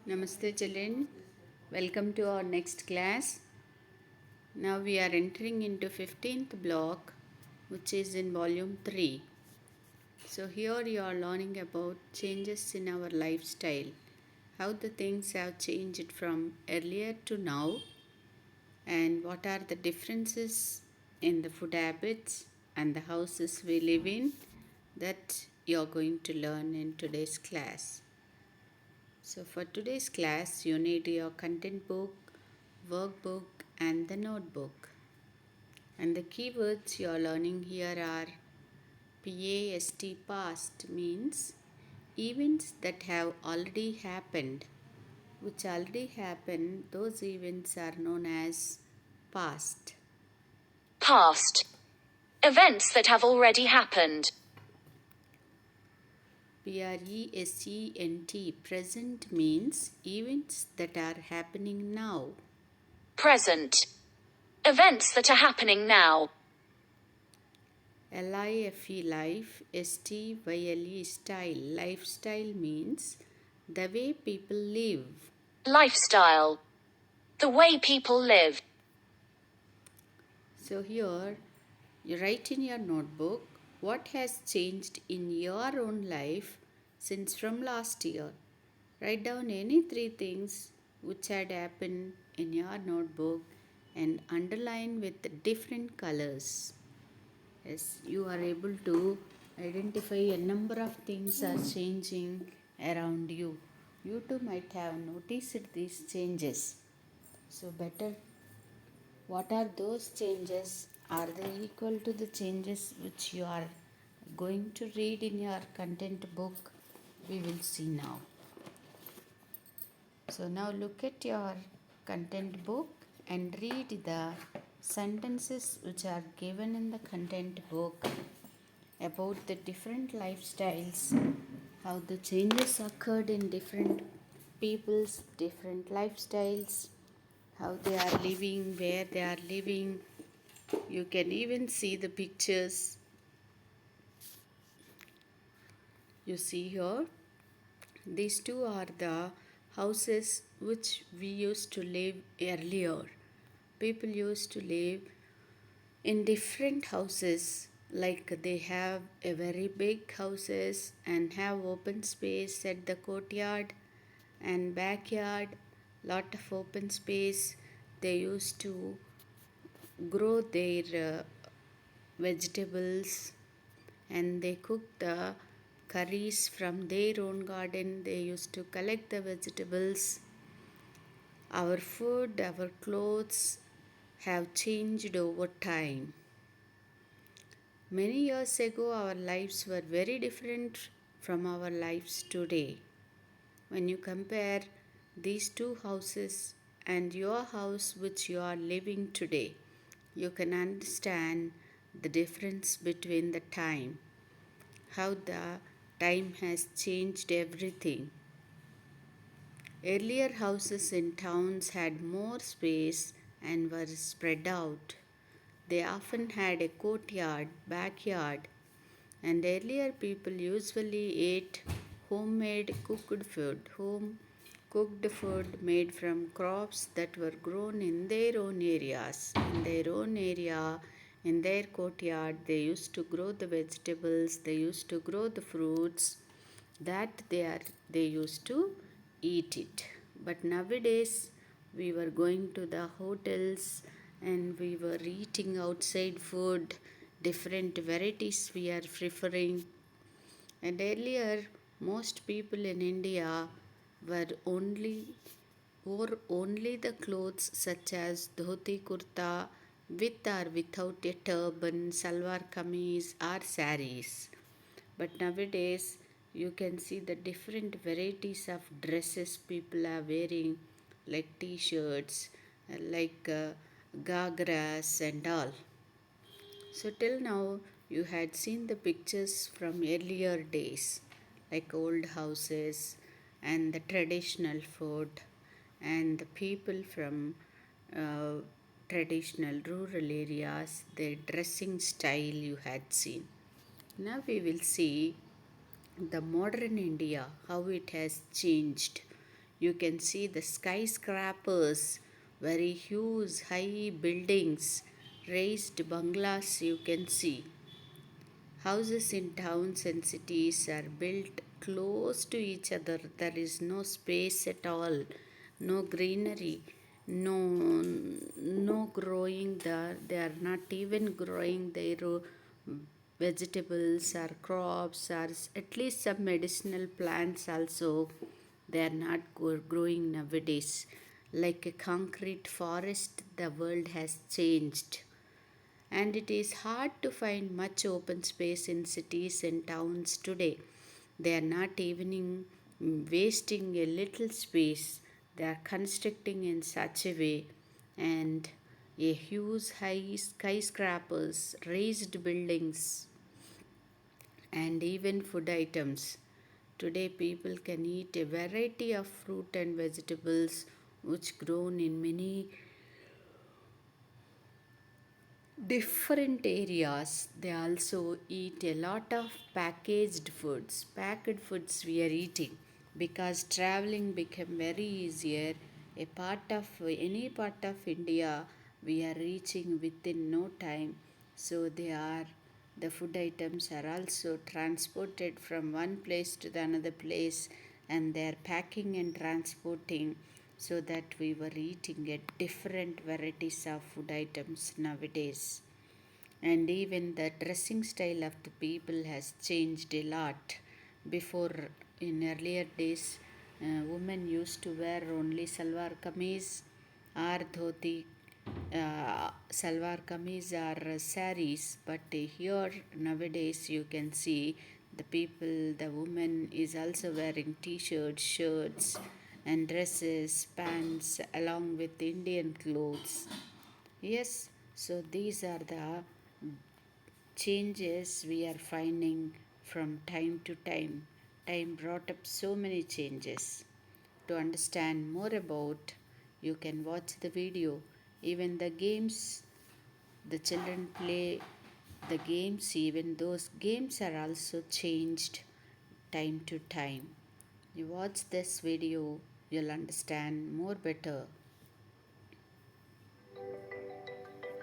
Namaste children, welcome to our next class. Now we are entering into 15th block, which is in volume 3. So here you are learning about changes in our lifestyle, how the things have changed from earlier to now, and what are the differences in the food habits and the houses we live in that you are going to learn in today's class. So for today's class, you need your content book, workbook and the notebook. And the keywords you are learning here are past means events that have already happened. Which already happened, those events are known as past. Past. Events that have already happened. Present means events that are happening now. Present. Events that are happening now. Life, STYLE, style. Lifestyle means the way people live. Lifestyle. The way people live. So here you write in your notebook what has changed in your own life since from last year. Write down any 3 things which had happened in your notebook and underline with different colors. Yes, you are able to identify a number of things are changing around you. You too might have noticed these changes. So better, what are those changes? Are they equal to the changes which you are going to read in your content book? We will see now. So now look at your content book and read the sentences which are given in the content book about the different lifestyles, how the changes occurred in different people's different lifestyles, how they are living, where they are living. You can even see the pictures. You see here, these two are the houses which we used to live earlier. People used to live in different houses, like they have a very big houses and have open space at the courtyard and backyard, lot of open space. They used to grow their vegetables and they cook the curries from their own garden. They used to collect the vegetables. Our food, our clothes have changed over time. Many years ago, our lives were very different from our lives today. When you compare these two houses and your house which you are living today, you can understand the difference between the time, how the time has changed everything. Earlier houses in towns had more space and were spread out. They often had a courtyard, backyard, and earlier people usually ate homemade cooked food, home cooked food made from crops that were grown in their own areas. In their own area, in their courtyard, they used to grow the vegetables, they used to grow the fruits that they used to eat it. But nowadays, we were going to the hotels and we were eating outside food, different varieties we are preferring. And earlier, most people in India were wore only the clothes such as dhoti kurta with or without a turban, salwar kameez or saris. But nowadays, you can see the different varieties of dresses people are wearing, like t-shirts, like gagras and all. So till now, you had seen the pictures from earlier days, like old houses and the traditional food and the people from uh, traditional rural areas, their dressing style you had seen. Now we will see the modern India, how it has changed You can see the skyscrapers, very huge high buildings, raised bungalows you can see. Houses in towns and cities are built close to each other. There is no space at all, no greenery, no growing there. They are not even growing their vegetables or crops or at least some medicinal plants also. They are not growing nowadays. Like a concrete forest, the world has changed, and it is hard to find much open space in cities and towns today. They are not even wasting a little space, they are constructing in such a way, and a huge high skyscrapers, raised buildings, and even food items. Today, people can eat a variety of fruit and vegetables which grown in many different areas. They also eat a lot of packed foods we are eating, because traveling became very easier. A part of any part of India we are reaching within no time. So they are, the food items are also transported from one place to the another place, and they are packing and transporting, so that we were eating a different varieties of food items nowadays. And even the dressing style of the people has changed a lot. Before, in earlier days, women used to wear only salwar kameez or dhoti, salwar kameez or saris. But here nowadays you can see the people, the woman is also wearing t-shirts, shirts, and dresses, pants along with Indian clothes. Yes, so these are the changes we are finding from time to time. Time brought up so many changes. To understand more about, you can watch the video. Even the games the children play, the games, even those games are also changed time to time. You watch this video, you'll understand more better.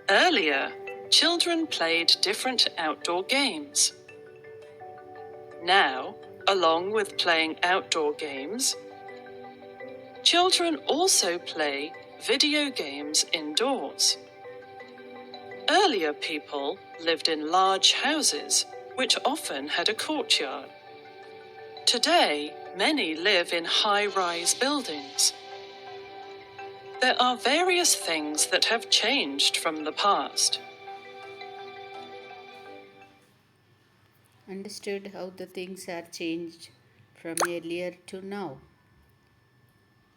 Earlier, children played different outdoor games. Now, along with playing outdoor games, children also play video games indoors. Earlier people lived in large houses, which often had a courtyard. Today, many live in high-rise buildings. There are various things that have changed from the past. Understood how the things are changed from earlier to now.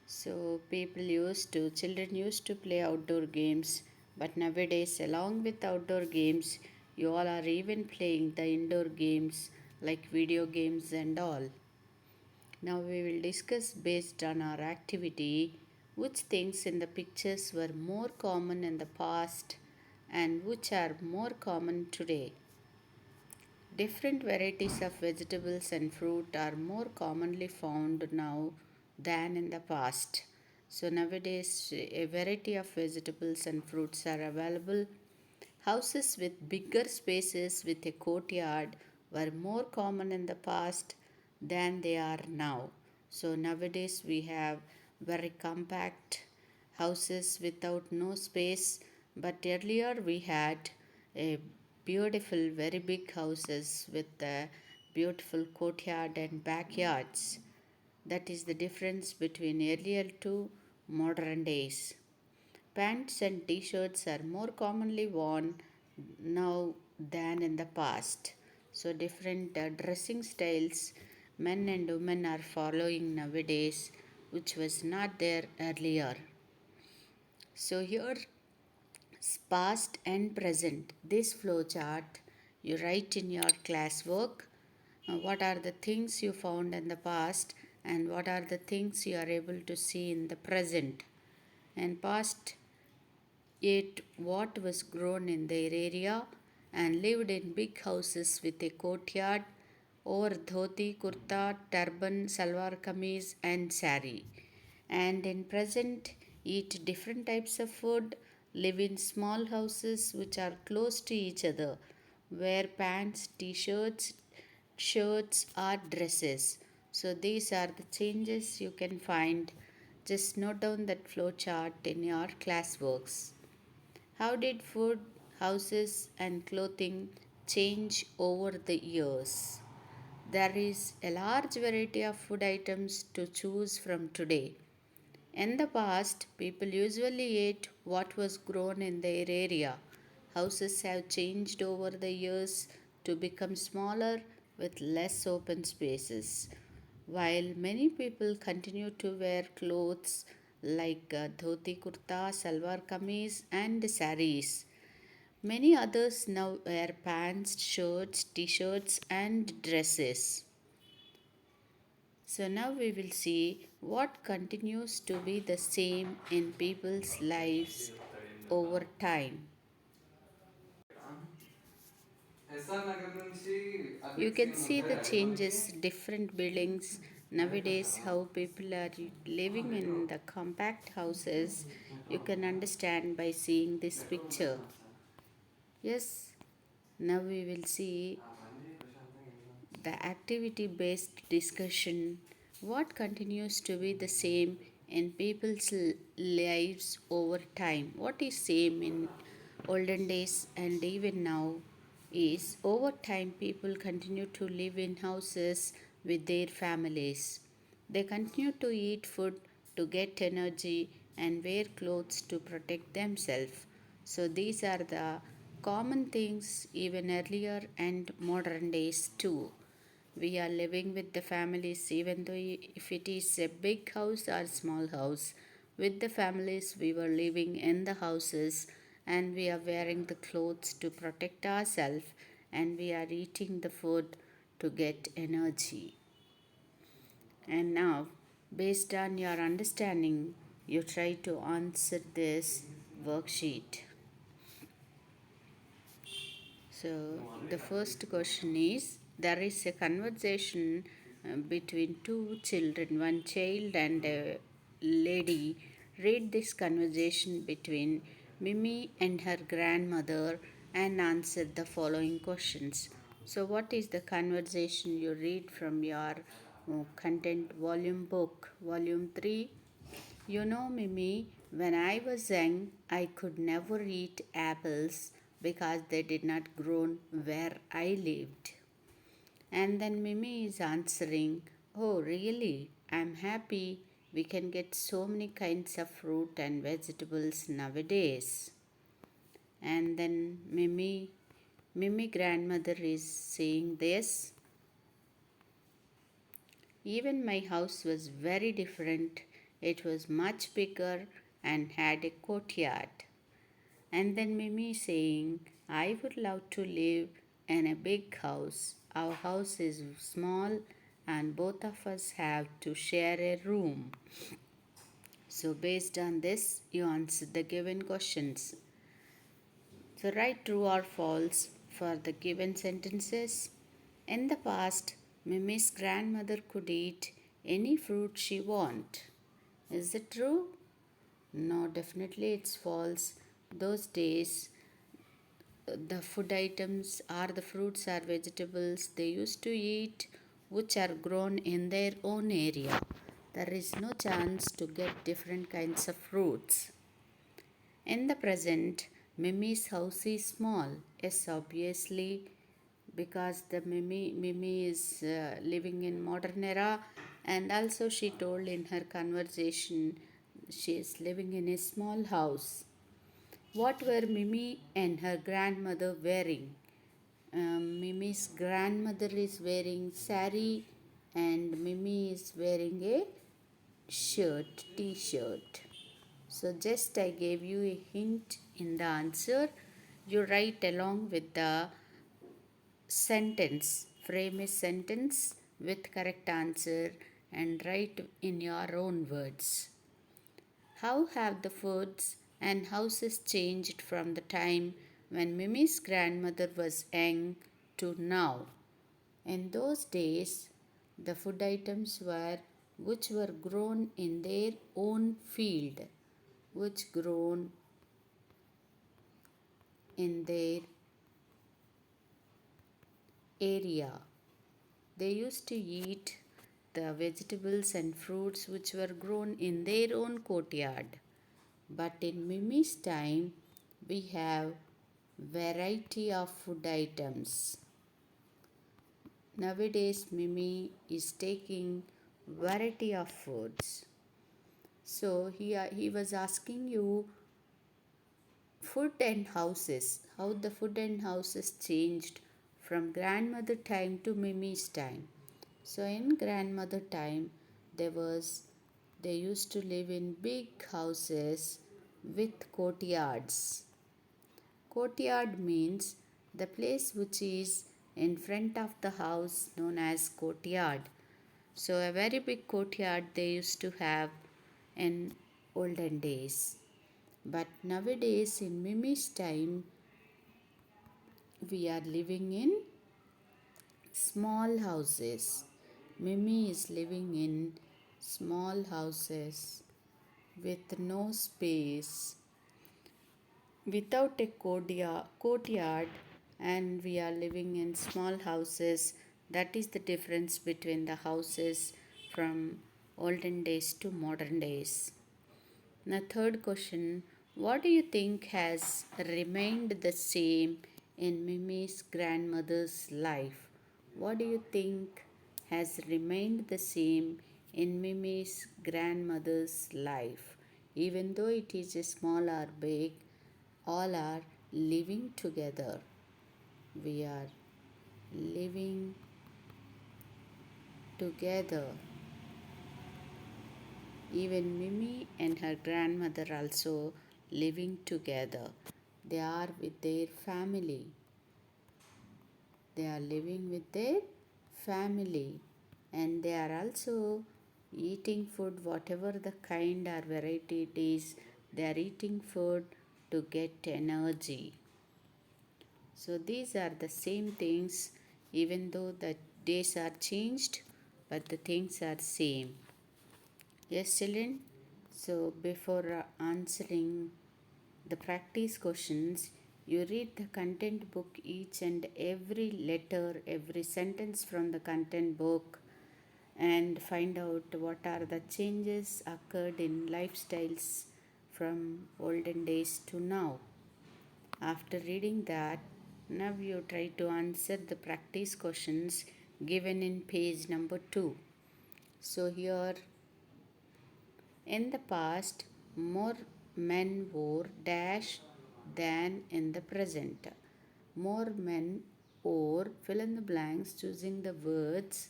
So children used to play outdoor games, but nowadays, along with outdoor games, you all are even playing the indoor games like video games and all. Now we will discuss based on our activity which things in the pictures were more common in the past and which are more common today. Different varieties of vegetables and fruit are more commonly found now than in the past. So, nowadays, a variety of vegetables and fruits are available. Houses with bigger spaces with a courtyard were more common in the past than they are now. So, nowadays, we have very compact houses without no space, but earlier we had a beautiful, very big houses with a beautiful courtyard and backyards. That is the difference between earlier to modern days. Pants and t shirts are more commonly worn now than in the past. So, different dressing styles men and women are following nowadays, which was not there earlier. So, here past and present. This flow chart you write in your classwork. What are the things you found in the past and what are the things you are able to see in the present. And past, it what was grown in their area and lived in big houses with a courtyard or dhoti, kurta, turban, salwar kameez and sari. and in present eat different types of food, live in small houses which are close to each other, wear pants, t-shirts, shirts or dresses. So these are the changes you can find. Just note down that flow chart in your classworks. How did food, houses and clothing change over the years? There is a large variety of food items to choose from today. In the past, people usually ate what was grown in their area. Houses have changed over the years to become smaller with less open spaces. While many people continue to wear clothes like dhoti kurta, salwar kameez, and saris, many others now wear pants, shirts, t shirts, and dresses. So now we will see what continues to be the same in people's lives over time. You can see the changes, different buildings. Nowadays, how people are living in the compact houses, you can understand by seeing this picture. Yes, now we will see the activity based discussion. What continues to be the same in people's lives over time? What is same in olden days and even now is over time people continue to live in houses with their families. They continue to eat food to get energy and wear clothes to protect themselves. So these are the common things even earlier and modern days too. We are living with the families, even though if it is a big house or small house, with the families we were living in the houses, and we are wearing the clothes to protect ourselves, and we are eating the food to get energy. And now, based on your understanding, you try to answer this worksheet. So, the first question is, there is a conversation between two children, one child and a lady. Read this conversation between Mimi and her grandmother and answer the following questions. So, what is the conversation you read from your content volume book, volume 3? You know, Mimi, when I was young, I could never eat apples because they did not grow where I lived. And then Mimi is answering, oh, really? I'm happy we can get so many kinds of fruit and vegetables nowadays. And then Mimi grandmother is saying this. Even my house was very different. It was much bigger and had a courtyard. And then Mimi saying, I would love to live in a big house. Our house is small and both of us have to share a room. So, based on this, you answer the given questions. So, write true or false for the given sentences. In the past, Mimi's grandmother could eat any fruit she want. Is it true? No, definitely it's false. Those days, the food items or the fruits or vegetables they used to eat which are grown in their own area. There is no chance to get different kinds of fruits. In the present, Mimi's house is small. Yes, obviously, because the Mimi is living in modern era, and also she told in her conversation she is living in a small house. What were Mimi and her grandmother wearing? Mimi's grandmother is wearing sari and Mimi is wearing a shirt, t-shirt. So just I gave you a hint in the answer. You write along with the sentence, frame a sentence with correct answer and write in your own words. How have the foods and houses changed from the time when Mimi's grandmother was young to now? In those days, the food items were which were grown in their own field, which grown in their area. They used to eat the vegetables and fruits which were grown in their own courtyard. But in Mimi's time, we have variety of food items. Nowadays, Mimi is taking variety of foods. So he was asking you food and houses, how the food and houses changed from grandmother time to Mimi's time. So in grandmother time, they used to live in big houses with courtyards. Courtyard means the place which is in front of the house known as courtyard. So a very big courtyard they used to have in olden days. But nowadays in Mimi's time we are living in small houses. Mimi is living in small houses with no space, without a courtyard, and we are living in small houses. That is the difference between the houses from olden days to modern days. Now, third question, what do you think has remained the same in Mimi's grandmother's life? What do you think has remained the same in Mimi's grandmother's life? Even though it is a small or big, all are living together. We are living together. Even Mimi and her grandmother also living together. They are with their family. They are living with their family, and they are also eating food, whatever the kind or variety it is. They are eating food to get energy. So these are the same things, even though the days are changed, but the things are same. Yes, children. So before answering the practice questions, you read the content book, each and every letter, every sentence from the content book, and find out what are the changes occurred in lifestyles from olden days to now. After reading that, now you try to answer the practice questions given in page number 2. So here, in the past, more men wore dash than in the present. More men wore fill in the blanks, choosing the words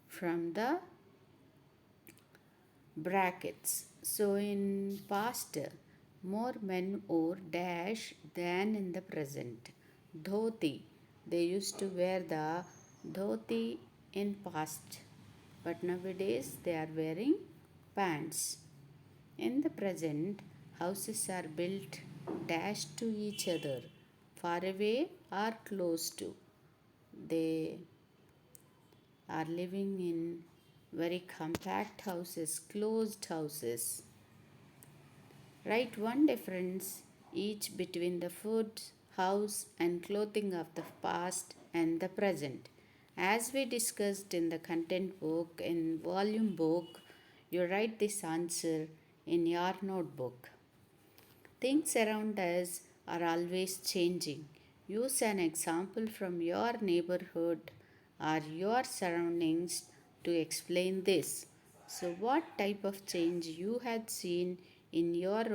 from the brackets. So in past, more men wore dash than in the present. Dhoti. They used to wear the dhoti in past, but nowadays they are wearing pants. In the present, houses are built dash to each other, far away or close to. They are living in very compact houses, closed houses. Write one difference each between the food, house, and clothing of the past and the present. As we discussed in the content book, in volume book, you write this answer in your notebook. Things around us are always changing. Use an example from your neighborhood or your surroundings to explain this. So, what type of change you had seen in your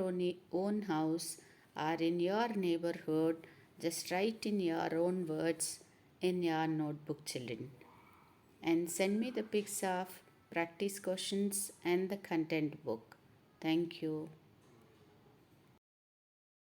own house or in your neighborhood? Just write in your own words in your notebook, children. And send me the pics of practice questions and the content book. Thank you.